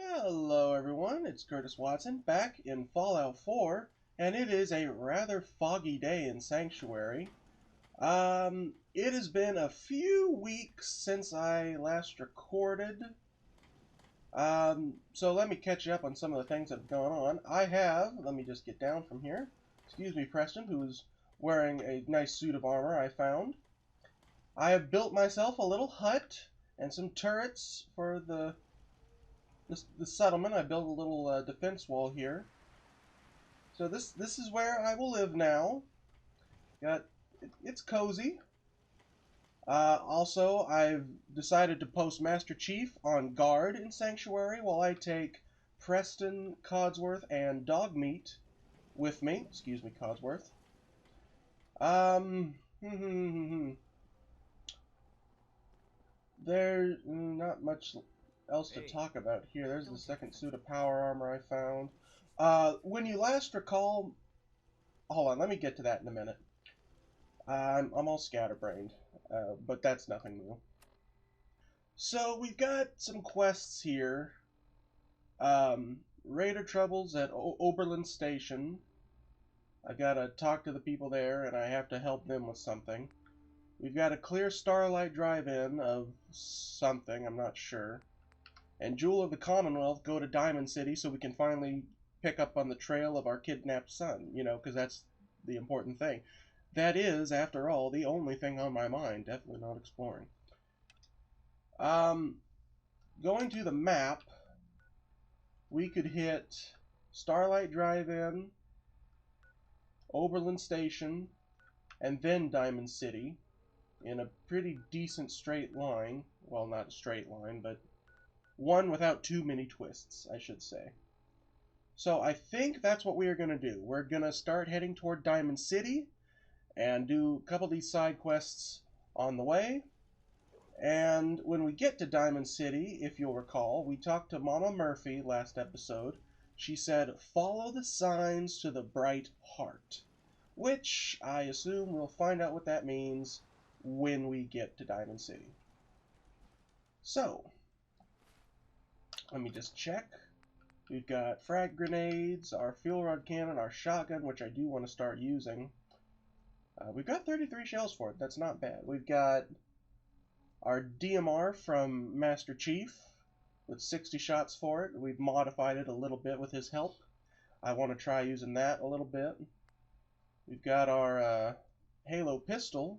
Hello everyone, it's Curtis Watson back in Fallout 4, and it is a rather foggy day in Sanctuary. It has been a few weeks since I last recorded, so let me catch you up on some of the things that have gone on. Let me just get down from here. Excuse me, Preston, who's wearing a nice suit of armor I found. I have built myself a little hut and some turrets for the settlement. I built a little defense wall here. So this is where I will live now. It's cozy. Also, I've decided to post Master Chief on guard in Sanctuary while I take Preston, Codsworth, and Dogmeat with me. Excuse me, Codsworth. There's not much else to talk about here. There's the second suit of power armor I found. When you last recall... Hold on, let me get to that in a minute. I'm all scatterbrained, but that's nothing new. So we've got some quests here. Raider troubles at Oberlin Station. I gotta talk to the people there, and I have to help them with something. We've got to clear Starlight Drive-In of something, I'm not sure. And Jewel of the Commonwealth go to Diamond City so we can finally pick up on the trail of our kidnapped son, you know, because that's the important thing. That is, after all, the only thing on my mind. Definitely not exploring. Going to the map, we could hit Starlight Drive-In, Oberlin Station, and then Diamond City in a pretty decent straight line. Well, not a straight line, but one without too many twists, I should say. So I think that's what we are going to do. We're going to start heading toward Diamond City and do a couple of these side quests on the way. And when we get to Diamond City, if you'll recall, we talked to Mama Murphy last episode. She said, follow the signs to the bright heart, which I assume we'll find out what that means when we get to Diamond City. So, let me just check. We've got frag grenades, our fuel rod cannon, our shotgun, which I do want to start using. We've got 33 shells for it. That's not bad. We've got our DMR from Master Chief with 60 shots for it. We've modified it a little bit with his help. I want to try using that a little bit. We've got our Halo pistol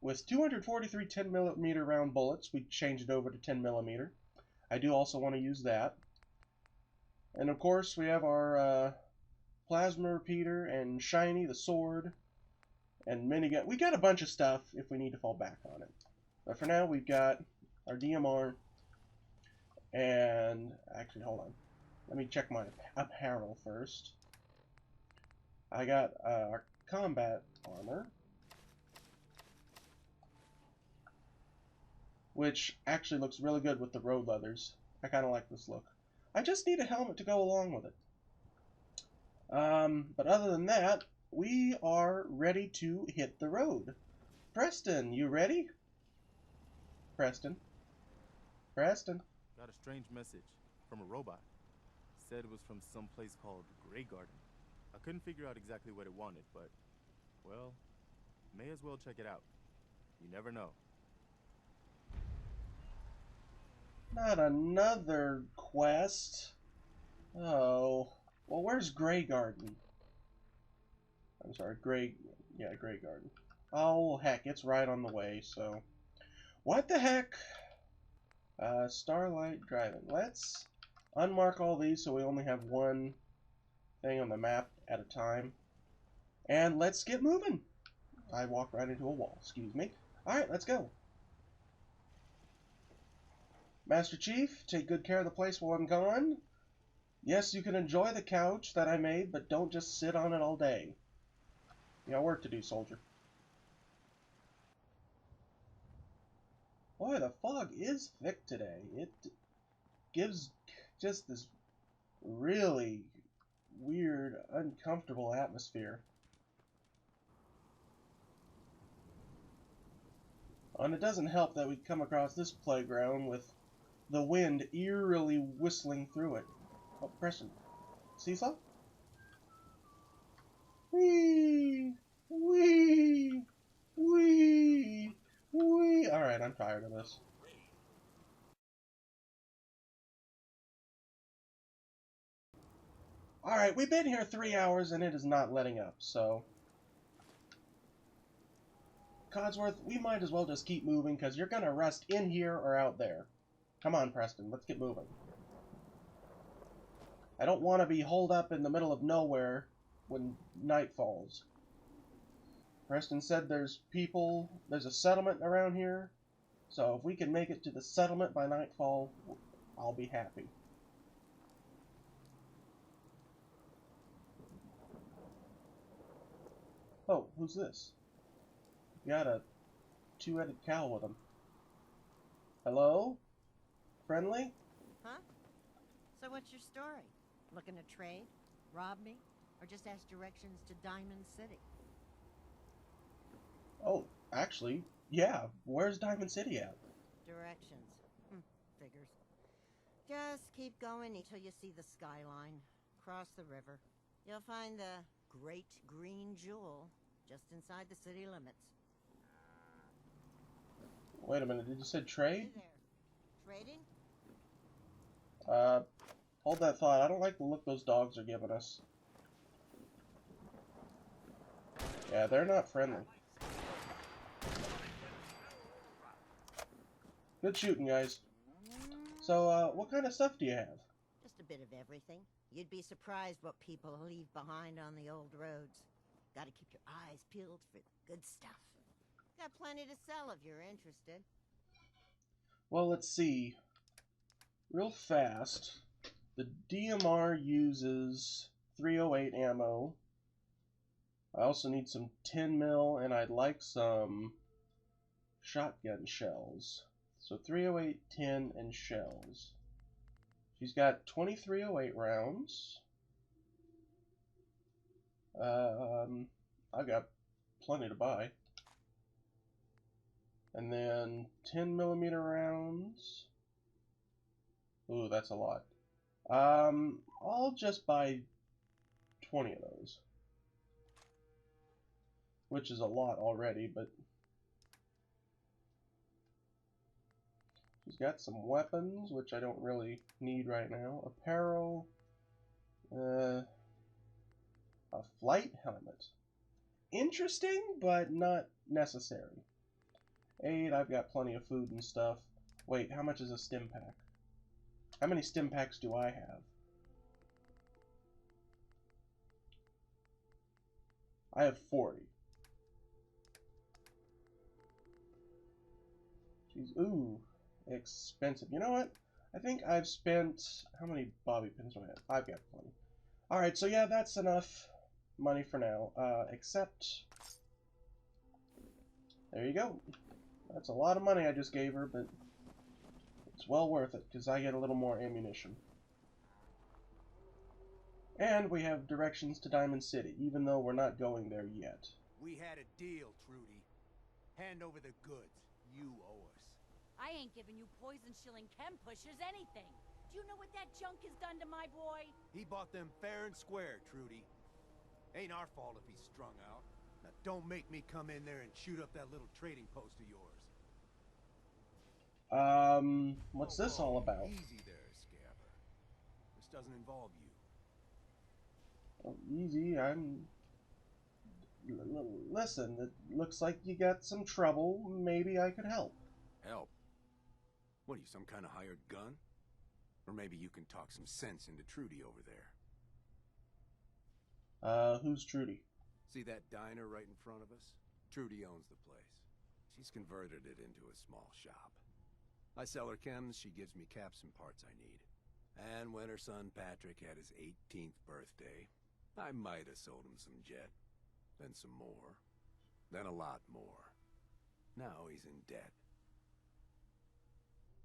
with 243 10mm round bullets. We changed it over to 10mm. I do also want to use that. And of course, we have our plasma repeater and Shiny, the sword, and minigun. We got a bunch of stuff if we need to fall back on it. But for now, we've got our DMR. And actually, hold on. Let me check my apparel first. I got our combat armor, which actually looks really good with the road leathers. I kind of like this look. I just need a helmet to go along with it. But other than that, we are ready to hit the road. Preston, you ready? Preston? Preston? Got a strange message from a robot. Said it was from some place called Grey Garden. I couldn't figure out exactly what it wanted, but, well, may as well check it out. You never know. Not another quest. Oh. Well, where's Grey Garden? I'm sorry, Grey Garden. Oh, heck, it's right on the way, so... What the heck? Starlight Drive-In. Let's unmark all these so we only have one thing on the map at a time. And let's get moving. I walked right into a wall, excuse me. Alright, let's go. Master Chief, take good care of the place while I'm gone. Yes, you can enjoy the couch that I made, but don't just sit on it all day. You got work to do, soldier. Boy, the fog is thick today. It gives just this really weird, uncomfortable atmosphere. And it doesn't help that we come across this playground with the wind eerily whistling through it. Oh, Preston. Seesaw? Whee! Whee! Whee! Whee! Alright, I'm tired of this. Alright, we've been here 3 hours and it is not letting up, so... Codsworth, we might as well just keep moving, because you're gonna rest in here or out there. Come on, Preston, let's get moving. I don't want to be holed up in the middle of nowhere when night falls. Preston said there's a settlement around here, so if we can make it to the settlement by nightfall, I'll be happy. Oh, who's this? Got a two-headed cow with him. Hello? Friendly? Huh? So what's your story? Looking to trade? Rob me? Or just ask directions to Diamond City? Oh, actually, yeah. Where's Diamond City at? Directions. Figures. Just keep going until you see the skyline. Cross the river. You'll find the Great Green Jewel just inside the city limits. Wait a minute, did you say trade? Hey there. Trading? Hold that thought. I don't like the look those dogs are giving us. Yeah, they're not friendly. Good shooting, guys. So, what kind of stuff do you have? Just a bit of everything. You'd be surprised what people leave behind on the old roads. Gotta keep your eyes peeled for good stuff. Got plenty to sell if you're interested. Well, let's see. Real fast, the DMR uses 308 ammo. I also need some 10 mil, and I'd like some shotgun shells. So 308, 10, and shells. She's got 2308 rounds. I got plenty to buy. And then 10 millimeter rounds. Ooh, that's a lot. I'll just buy 20 of those. Which is a lot already, but... She's got some weapons, which I don't really need right now. Apparel. A flight helmet. Interesting, but not necessary. Aid, I've got plenty of food and stuff. Wait, how much is a stim pack? How many stim packs do I have? I have 40. Jeez, ooh, expensive. You know what? I think I've spent... How many bobby pins do I have? I've got plenty. Alright, so yeah, that's enough money for now. Except... There you go. That's a lot of money I just gave her, but... It's well worth it, because I get a little more ammunition. And we have directions to Diamond City, even though we're not going there yet. We had a deal, Trudy. Hand over the goods. You owe us. I ain't giving you poison-shilling chem pushers anything. Do you know what that junk has done to my boy? He bought them fair and square, Trudy. Ain't our fault if he's strung out. Now don't make me come in there and shoot up that little trading post of yours. What's this all about? Easy there, Scabber. This doesn't involve you. Oh, easy, listen, it looks like you got some trouble. Maybe I could help. Help? What are you, some kind of hired gun? Or maybe you can talk some sense into Trudy over there. Who's Trudy? See that diner right in front of us? Trudy owns the place. She's converted it into a small shop. I sell her chems, she gives me caps and parts I need. And when her son Patrick had his 18th birthday, I might have sold him some jet. Then some more. Then a lot more. Now he's in debt.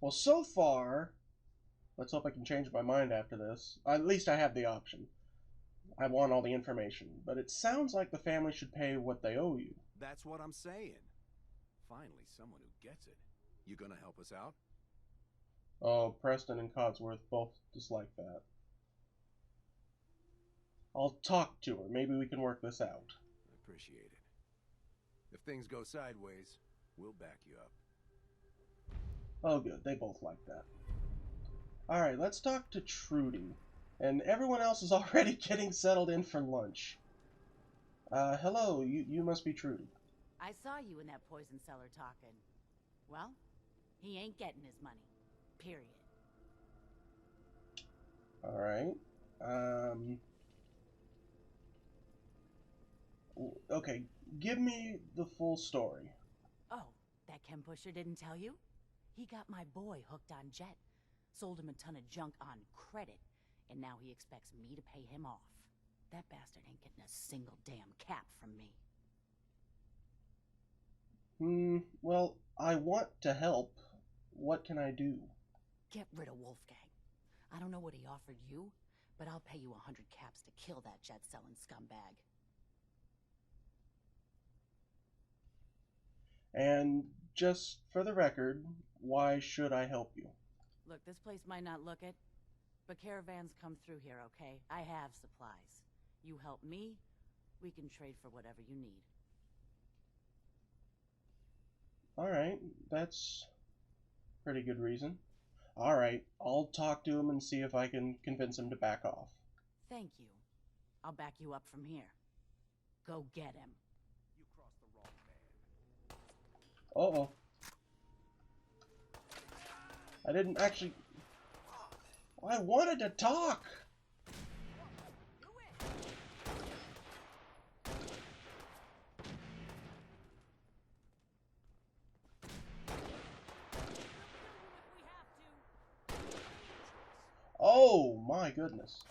Well, so far, let's hope I can change my mind after this. At least I have the option. I want all the information, but it sounds like the family should pay what they owe you. That's what I'm saying. Finally, someone who gets it. You gonna help us out? Oh, Preston and Codsworth both dislike that. I'll talk to her. Maybe we can work this out. Appreciate it. If things go sideways, we'll back you up. Oh, good. They both like that. Alright, let's talk to Trudy. And everyone else is already getting settled in for lunch. Hello, you must be Trudy. I saw you in that poison cellar talking. Well, he ain't getting his money. Period. Alright. Okay, give me the full story. Oh, that chem pusher didn't tell you? He got my boy hooked on Jet. Sold him a ton of junk on credit. And now he expects me to pay him off. That bastard ain't getting a single damn cap from me. Well, I want to help. What can I do? Get rid of Wolfgang. I don't know what he offered you, but I'll pay you 100 caps to kill that jet-selling scumbag. And just for the record, why should I help you? Look, this place might not look it, but caravans come through here, okay? I have supplies. You help me, we can trade for whatever you need. Alright, that's pretty good reason. Alright, I'll talk to him and see if I can convince him to back off. Thank you. I'll back you up from here. Go get him. You crossed the wrong man. Uh-oh. I didn't actually... I wanted to talk! Oh my goodness.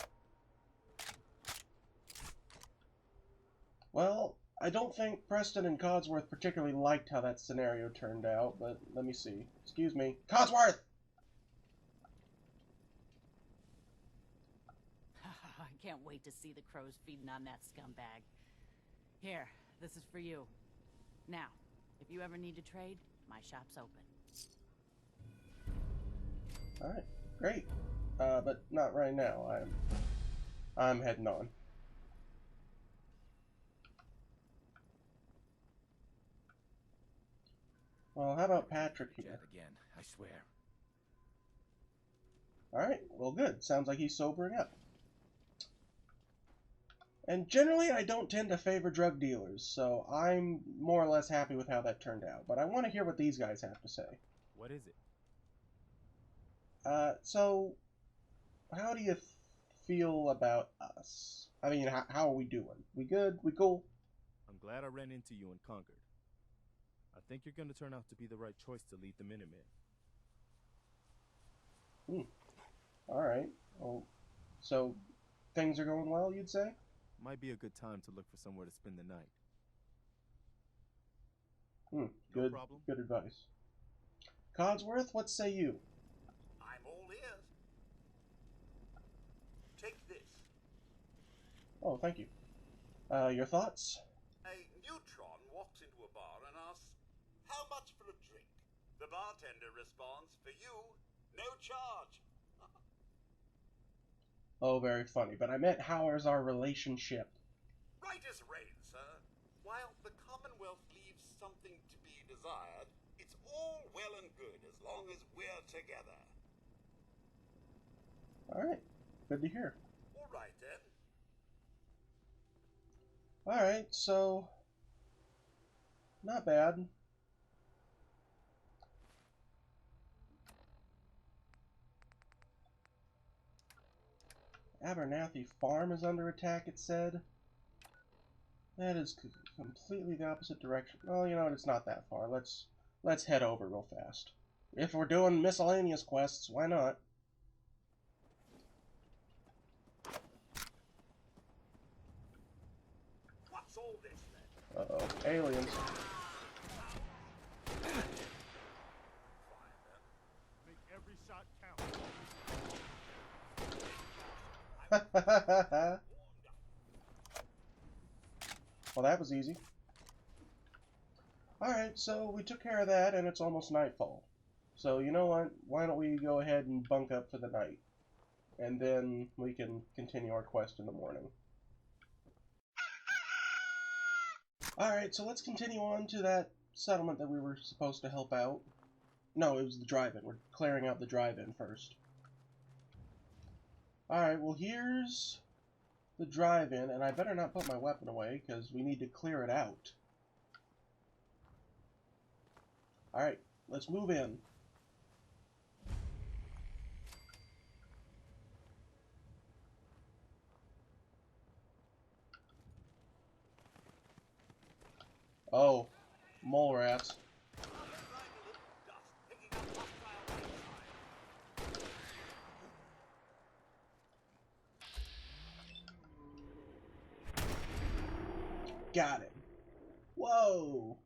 Well, I don't think Preston and Codsworth particularly liked how that scenario turned out, but let me see. Excuse me. Codsworth! I can't wait to see the crows feeding on that scumbag. Here, this is for you. Now, if you ever need to trade, my shop's open. Alright, great. But not right now. I'm heading on. Well, how about Patrick here? Jet again, I swear. Alright, well good. Sounds like he's sobering up. And generally, I don't tend to favor drug dealers, so I'm more or less happy with how that turned out. But I want to hear what these guys have to say. What is it? So, how do you feel about us? I mean, how are we doing? We good? We cool? I'm glad I ran into you in Concord. I think you're gonna turn out to be the right choice to lead the Minutemen. Alright. Well, so, things are going well, you'd say? Might be a good time to look for somewhere to spend the night. Good, No problem. good advice. Codsworth, what say you? I'm all ears. Take this. Oh, thank you. Your thoughts? A neutron walks into a bar and asks, "How much for a drink?" The bartender responds, "For you, no charge." Oh, very funny. But I meant, how is our relationship? Right as rain, sir. While the Commonwealth leaves something to be desired, it's all well and good as long as we're together. Alright, good to hear. All right, then. Alright, so... not bad. Abernathy Farm is under attack, it said. That is completely the opposite direction. Well, you know what, it's not that far. Let's head over real fast. If we're doing miscellaneous quests, why not? What's all this, then? Uh-oh, aliens. Make every shot count. Well, that was easy. Alright, so we took care of that, and it's almost nightfall. So you know what? Why don't we go ahead and bunk up for the night? And then we can continue our quest in the morning. Alright, so let's continue on to that settlement that we were supposed to help out. No, it was the drive-in. We're clearing out the drive-in first. Alright, well here's the drive-in, and I better not put my weapon away, because we need to clear it out. Alright, let's move in. Oh, mole rats. Got him. Whoa!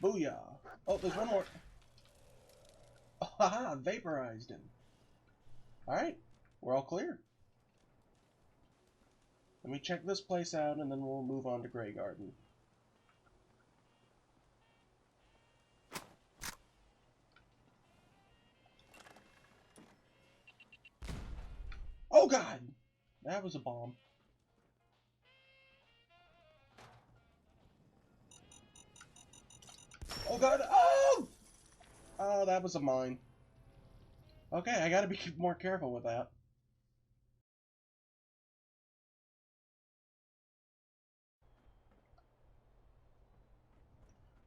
Booyah! Oh, there's one more. Oh, haha, vaporized him. Alright, we're all clear. Let me check this place out, and then we'll move on to Greygarden. Oh god! That was a bomb. Oh god! Oh! Oh, that was a mine. Okay, I gotta be more careful with that.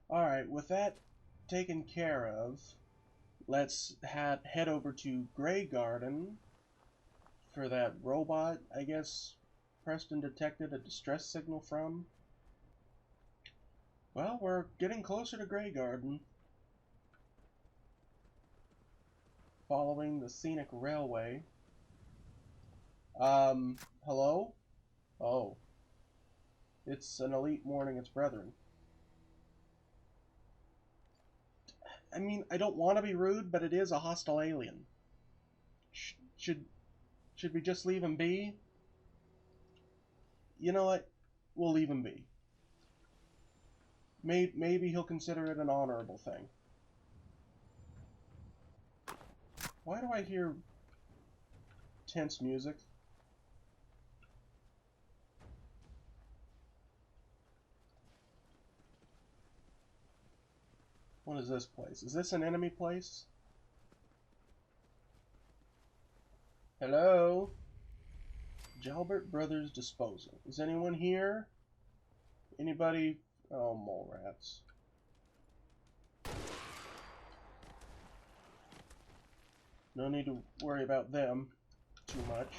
Alright, with that taken care of, let's head over to Greygarden for that robot, I guess, Preston detected a distress signal from. Well, we're getting closer to Greygarden. Following the scenic railway. Hello? Oh. It's an elite mourning its brethren. I mean, I don't want to be rude, but it is a hostile alien. Should we just leave him be? You know what? We'll leave him be. Maybe he'll consider it an honorable thing. Why do I hear tense music? What is this place? Is this an enemy place? Hello? Jalbert Brothers Disposal. Is anyone here? Anybody? Oh, mole rats. No need to worry about them too much.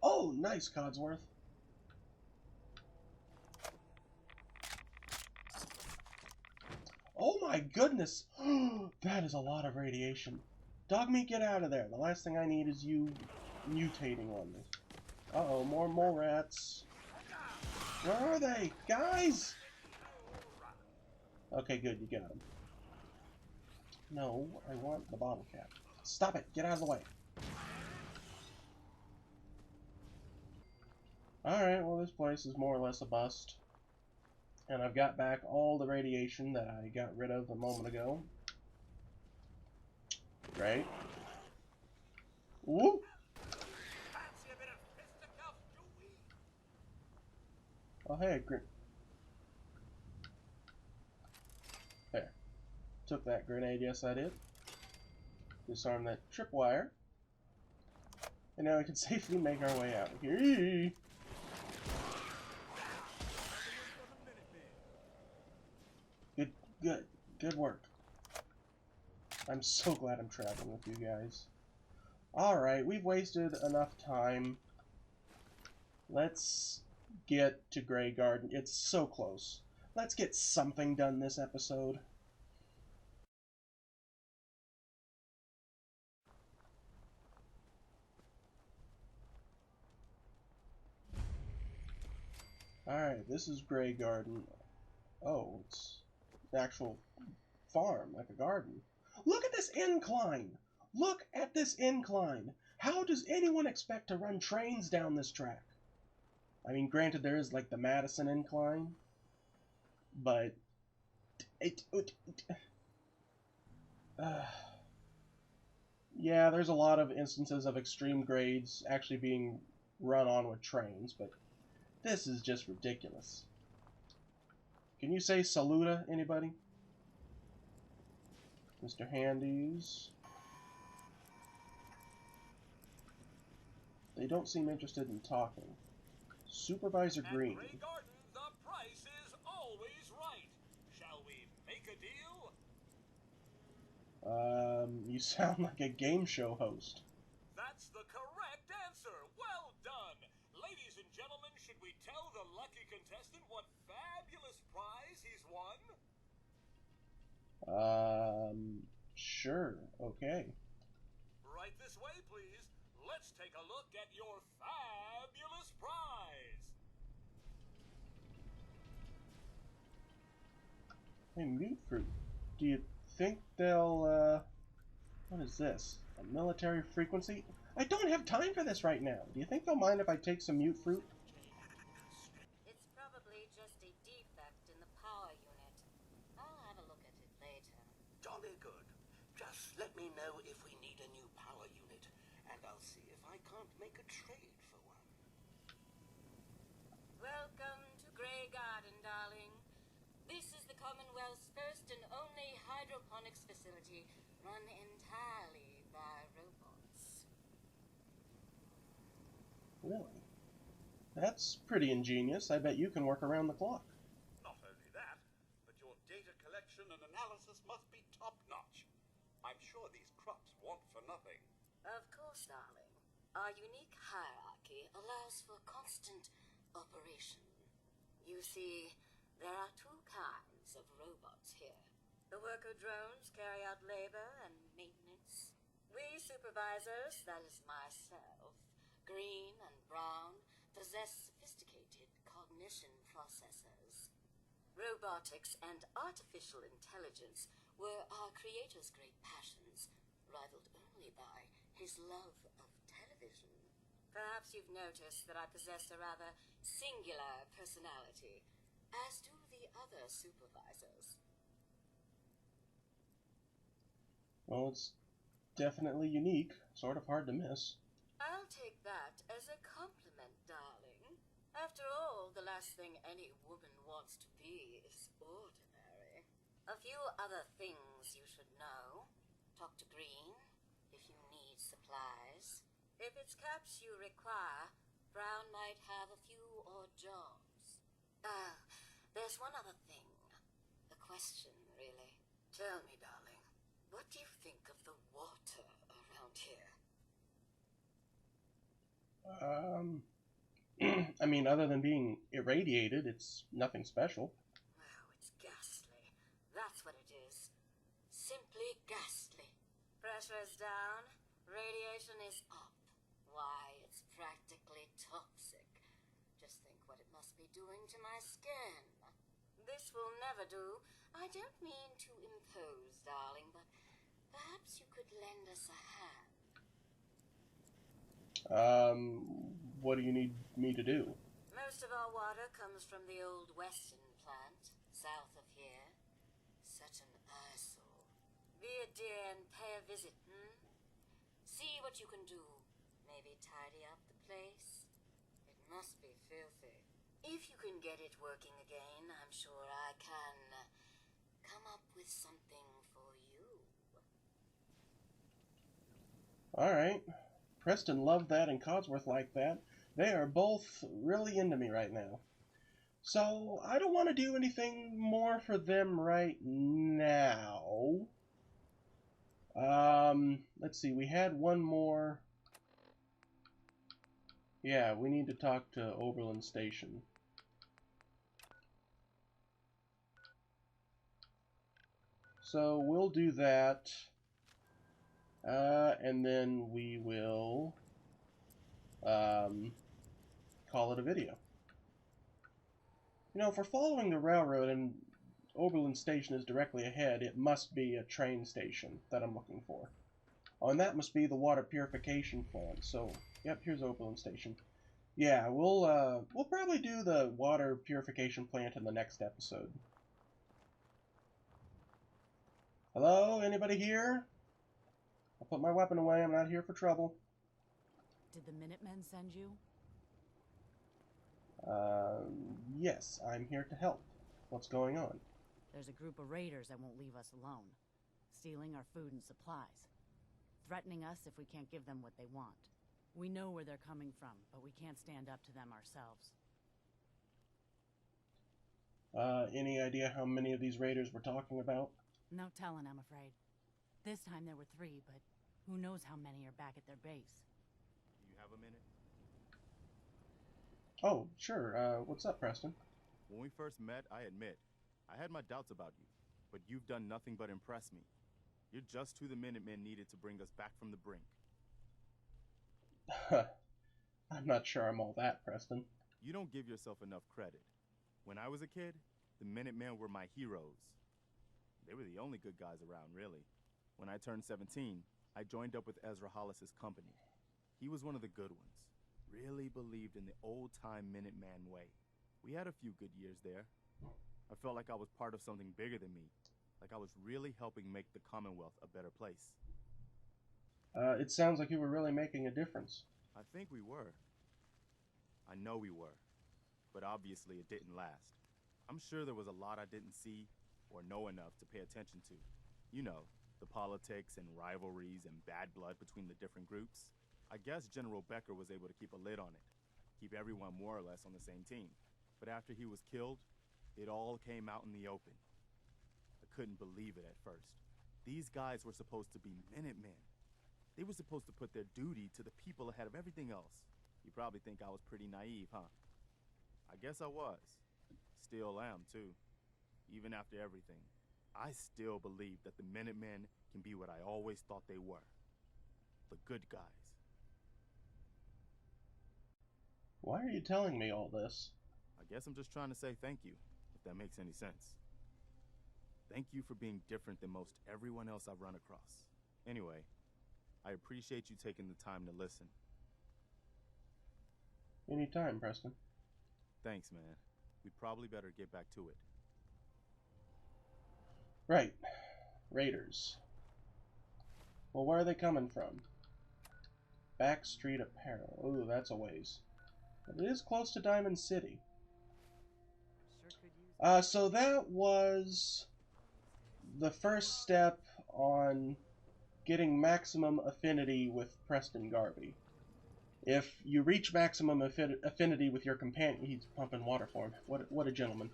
Oh, nice, Codsworth. Oh my goodness! That is a lot of radiation. Dogmeat, get out of there. The last thing I need is you mutating on me. Uh-oh, more mole rats. Where are they? Guys! Okay, good, you got them. No, I want the bottle cap. Stop it! Get out of the way. Alright, well this place is more or less a bust. And I've got back all the radiation that I got rid of a moment ago. Great. Whoop! Oh hey, there. Took that grenade, yes I did. Disarm that tripwire. And now we can safely make our way out. Here. Good work. I'm so glad I'm traveling with you guys. Alright, we've wasted enough time. Let's get to Greygarden. It's so close. Let's get something done this episode. Alright, this is Greygarden. Oh, it's an actual farm, like a garden. Look at this incline! Look at this incline! How does anyone expect to run trains down this track? I mean, granted, there is like the Madison Incline, but yeah, there's a lot of instances of extreme grades actually being run on with trains, but this is just ridiculous. Can you say saluda, anybody? Mr. Handies. They don't seem interested in talking. Supervisor Green. At Grey Garden, the price is always right. Shall we make a deal? You sound like a game show host. That's the correct answer. Well done. Ladies and gentlemen, should we tell the lucky contestant what fabulous prize he's won? Sure, okay. Right this way, please. Let's take a look at your fabulous prize. Hey, mute fruit. Do you think they'll, what is this? A military frequency? I don't have time for this right now. Do you think they'll mind if I take some mute fruit? It's probably just a defect in the power unit. I'll have a look at it later. Jolly good. Just let me know if we need a new power unit, and I'll see if I can't make a trade for one. Welcome to Grey Garden, darling. This is the Commonwealth's first and only hydroponics facility run entirely by robots. Really? That's pretty ingenious. I bet you can work around the clock. Not only that, but your data collection and analysis must be top-notch. I'm sure these crops want for nothing. Of course, darling. Our unique hierarchy allows for constant operation. You see, there are two kinds of robots here. The worker drones carry out labor and maintenance. We supervisors, that is myself, Green and Brown, possess sophisticated cognition processors. Robotics and artificial intelligence were our creator's great passions, rivaled only by his love of television. Perhaps you've noticed that I possess a rather singular personality, as do the other supervisors. Well, it's definitely unique. Sort of hard to miss. I'll take that as a compliment, darling. After all, the last thing any woman wants to be is ordinary. A few other things you should know. Talk to Green if you need supplies. If it's caps you require, Brown might have a few odd jobs. There's one other thing. A question, really. Tell me, darling, what do you think of the water around here? I mean, other than being irradiated, it's nothing special. Oh, it's ghastly. That's what it is. Simply ghastly. Pressure is down, radiation is up. Why, it's practically toxic. Just think what it must be doing to my skin. This will never do. I don't mean to impose, darling, but perhaps you could lend us a hand. What do you need me to do? Most of our water comes from the old Weston plant, south of here. Such an eyesore. Be a dear and pay a visit, See what you can do. Maybe tidy up the place. It must be filthy. If you can get it working again, I'm sure I can come up with something for you. Alright. Preston loved that and Codsworth liked that. They are both really into me right now. So, I don't want to do anything more for them right now. Let's see, we had one more. Yeah, we need to talk to Oberlin Station. So, we'll do that. And then we will call it a video. You know, if we're following the railroad and Oberlin Station is directly ahead, it must be a train station that I'm looking for. Oh, and that must be the water purification plant. So, yep, here's Oberlin Station. Yeah, we'll probably do the water purification plant in the next episode. Hello, anybody here? I'll put my weapon away. I'm not here for trouble. Did the Minutemen send you? Yes, I'm here to help. What's going on? There's a group of raiders that won't leave us alone, stealing our food and supplies, threatening us if we can't give them what they want. We know where they're coming from, but we can't stand up to them ourselves. Any idea how many of these raiders we're talking about? No telling, I'm afraid. This time there were 3, but who knows how many are back at their base. Do you have a minute? Oh, sure. What's up, Preston? When we first met, I admit, I had my doubts about you, but you've done nothing but impress me. You're just who the Minutemen needed to bring us back from the brink. I'm not sure I'm all that, Preston. You don't give yourself enough credit. When I was a kid, the Minutemen were my heroes. They were the only good guys around, really. When I turned 17, I joined up with Ezra Hollis's company. He was one of the good ones. Really believed in the old-time Minuteman way. We had a few good years there. I felt like I was part of something bigger than me. Like I was really helping make the Commonwealth a better place. It sounds like you were really making a difference. I think we were. I know we were. But obviously it didn't last. I'm sure there was a lot I didn't see or know enough to pay attention to. You know, the politics and rivalries and bad blood between the different groups. I guess General Becker was able to keep a lid on it, keep everyone more or less on the same team. But after he was killed, it all came out in the open. I couldn't believe it at first. These guys were supposed to be Minutemen. They were supposed to put their duty to the people ahead of everything else. You probably think I was pretty naive, huh? I guess I was. Still am, too. Even after everything, I still believe that the Minutemen can be what I always thought they were. The good guys. Why are you telling me all this? I guess I'm just trying to say thank you, if that makes any sense. Thank you for being different than most everyone else I've run across. Anyway, I appreciate you taking the time to listen. Anytime, Preston. Thanks, man. We'd probably better get back to it. Right. Raiders. Well, where are they coming from? Backstreet Apparel. Ooh, that's a ways. But it is close to Diamond City. So that was the first step on getting maximum affinity with Preston Garvey. If you reach maximum affinity with your companion, he's pumping water for him. What a gentleman.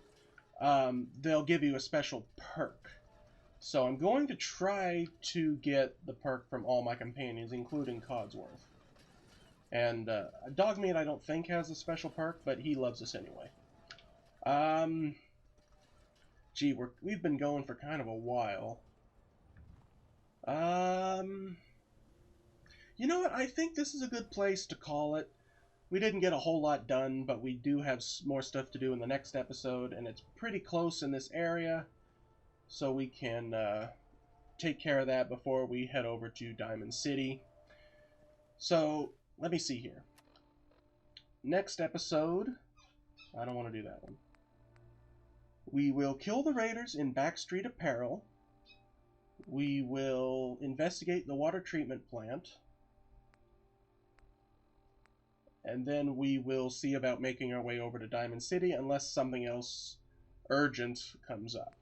They'll give you a special perk. So I'm going to try to get the perk from all my companions, including Codsworth. And Dogmeat I don't think has a special perk, but he loves us anyway. Gee, we've been going for kind of a while. You know what? I think this is a good place to call it. We didn't get a whole lot done, but we do have more stuff to do in the next episode, and it's pretty close in this area, so we can take care of that before we head over to Diamond City. So, let me see here. Next episode, I don't want to do that one. We will kill the raiders in Backstreet Apparel. We will investigate the water treatment plant. And then we will see about making our way over to Diamond City unless something else urgent comes up.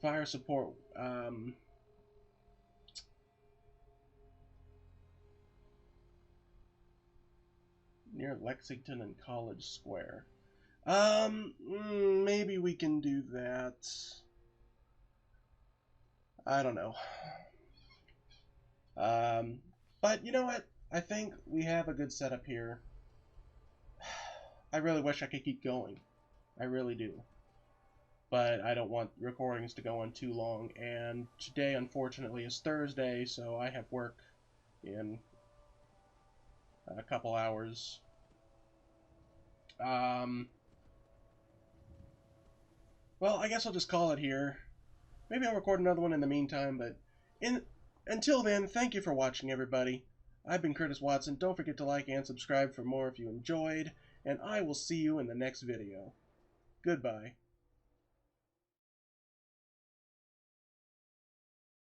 Fire support. Near Lexington and College Square. Maybe we can do that. I don't know. But you know what? I think we have a good setup here. I really wish I could keep going. I really do. But I don't want recordings to go on too long, and today, unfortunately, is Thursday, so I have work in a couple hours. Well, I guess I'll just call it here. Maybe I'll record another one in the meantime, but Until then, thank you for watching, everybody. I've been Curtis Watson. Don't forget to like and subscribe for more if you enjoyed, and I will see you in the next video. Goodbye.